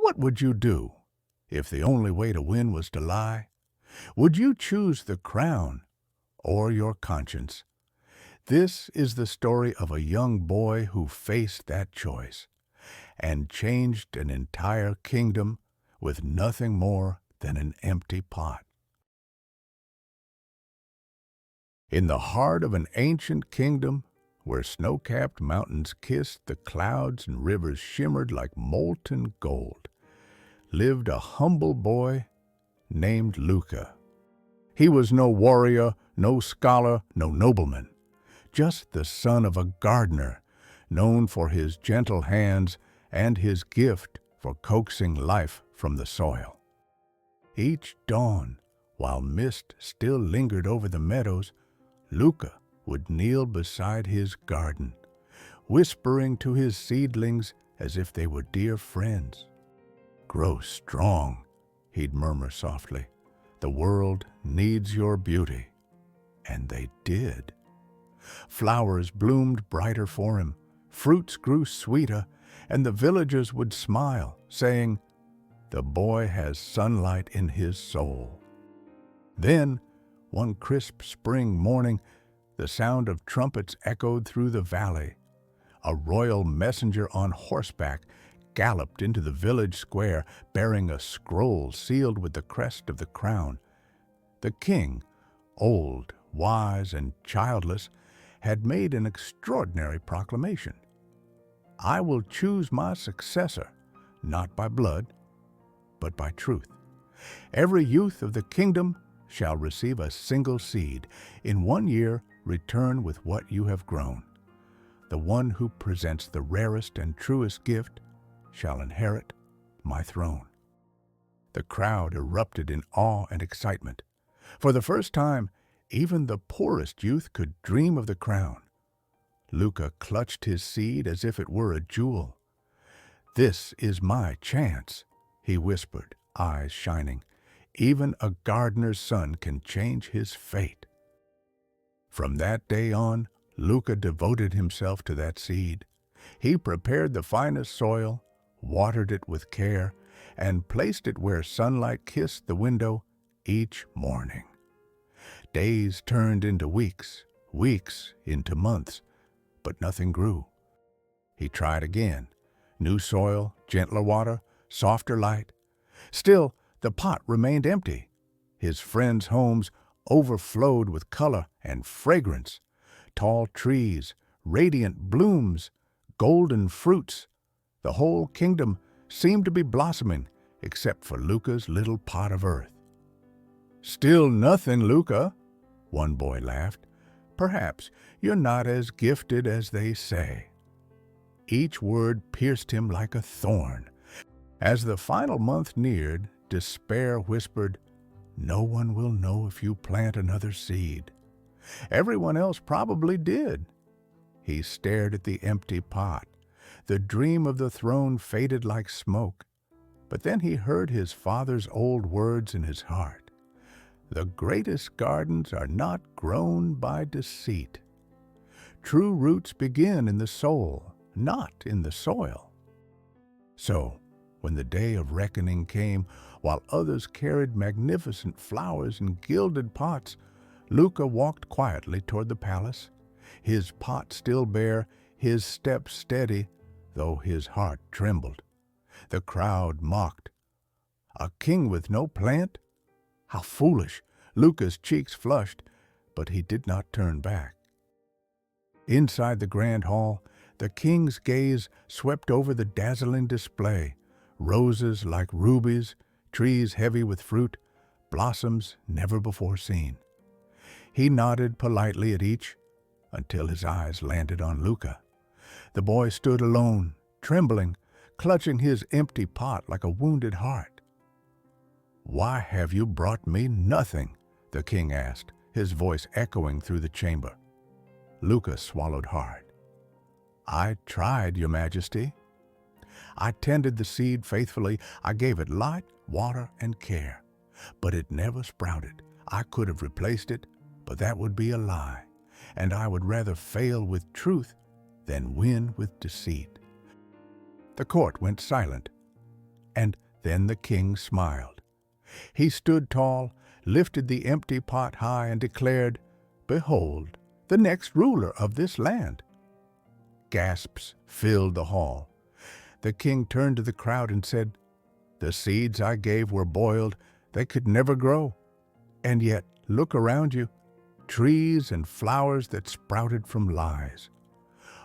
What would you do if the only way to win was to lie? Would you choose the crown or your conscience? This is the story of a young boy who faced that choice and changed an entire kingdom with nothing more than an empty pot. In the heart of an ancient kingdom, where snow-capped mountains kissed the clouds and rivers shimmered like molten gold, lived a humble boy named Luca. He was no warrior, no scholar, no nobleman, just the son of a gardener, known for his gentle hands and his gift for coaxing life from the soil. Each dawn, while mist still lingered over the meadows, Luca would kneel beside his garden, whispering to his seedlings as if they were dear friends. "Grow strong," he'd murmur softly. "The world needs your beauty." And they did. Flowers bloomed brighter for him, fruits grew sweeter, and the villagers would smile, saying, "The boy has sunlight in his soul." Then, one crisp spring morning, the sound of trumpets echoed through the valley. A royal messenger on horseback galloped into the village square, bearing a scroll sealed with the crest of the crown. The king, old, wise, and childless, had made an extraordinary proclamation. "I will choose my successor, not by blood, but by truth. Every youth of the kingdom shall receive a single seed. In 1 year, return with what you have grown. The one who presents the rarest and truest gift shall inherit my throne." The crowd erupted in awe and excitement. For the first time, even the poorest youth could dream of the crown. Luca clutched his seed as if it were a jewel. "This is my chance," he whispered, eyes shining. "Even a gardener's son can change his fate." From that day on, Luca devoted himself to that seed. He prepared the finest soil, watered it with care, and placed it where sunlight kissed the window each morning. Days turned into weeks, weeks into months, but nothing grew. He tried again. New soil, gentler water, softer light. Still, the pot remained empty. His friends' homes overflowed with color and fragrance. Tall trees, radiant blooms, golden fruits. The whole kingdom seemed to be blossoming, except for Luca's little pot of earth. "Still nothing, Luca," one boy laughed. "Perhaps you're not as gifted as they say." Each word pierced him like a thorn. As the final month neared, despair whispered, "No one will know if you plant another seed. Everyone else probably did." He stared at the empty pot. The dream of the throne faded like smoke. But then he heard his father's old words in his heart. "The greatest gardens are not grown by deceit. True roots begin in the soul, not in the soil." So, when the day of reckoning came, while others carried magnificent flowers in gilded pots, Luca walked quietly toward the palace, his pot still bare, his step steady, though his heart trembled. The crowd mocked. "A king with no plant? How foolish!" Luca's cheeks flushed, but he did not turn back. Inside the grand hall, the king's gaze swept over the dazzling display. Roses like rubies, trees heavy with fruit, blossoms never before seen. He nodded politely at each until his eyes landed on Luca. The boy stood alone, trembling, clutching his empty pot like a wounded heart. "Why have you brought me nothing?" the king asked, his voice echoing through the chamber. Luca swallowed hard. "I tried, Your Majesty. I tended the seed faithfully. I gave it light, water, and care. But it never sprouted. I could have replaced it, but that would be a lie, and I would rather fail with truth than win with deceit." The court went silent, And then the king smiled. He stood tall, lifted the empty pot high, and declared, "Behold, the next ruler of this land." Gasps filled the hall. The king turned to the crowd and said, "The seeds I gave were boiled. They could never grow. And yet, look around you, trees and flowers that sprouted from lies.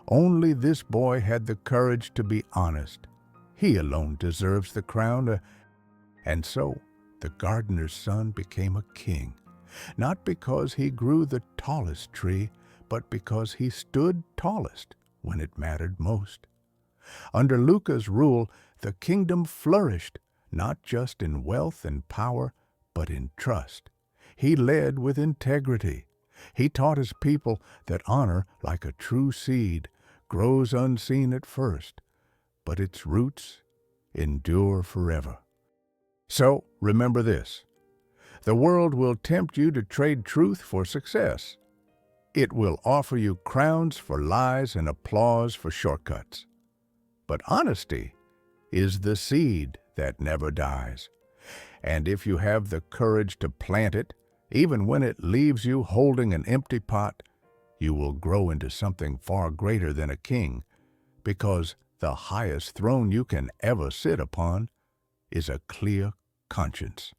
Only this boy had the courage to be honest. He alone deserves the crown." And so the gardener's son became a king, not because he grew the tallest tree, but because he stood tallest when it mattered most. Under Luca's rule, the kingdom flourished, not just in wealth and power, but in trust. He led with integrity. He taught his people that honor, like a true seed, grows unseen at first, but its roots endure forever. So remember this: the world will tempt you to trade truth for success. It will offer you crowns for lies and applause for shortcuts. But honesty is the seed that never dies. And if you have the courage to plant it, even when it leaves you holding an empty pot, you will grow into something far greater than a king, because the highest throne you can ever sit upon is a clear conscience.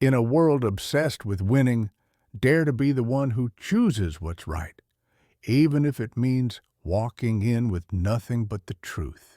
In a world obsessed with winning, dare to be the one who chooses what's right, even if it means walking in with nothing but the truth.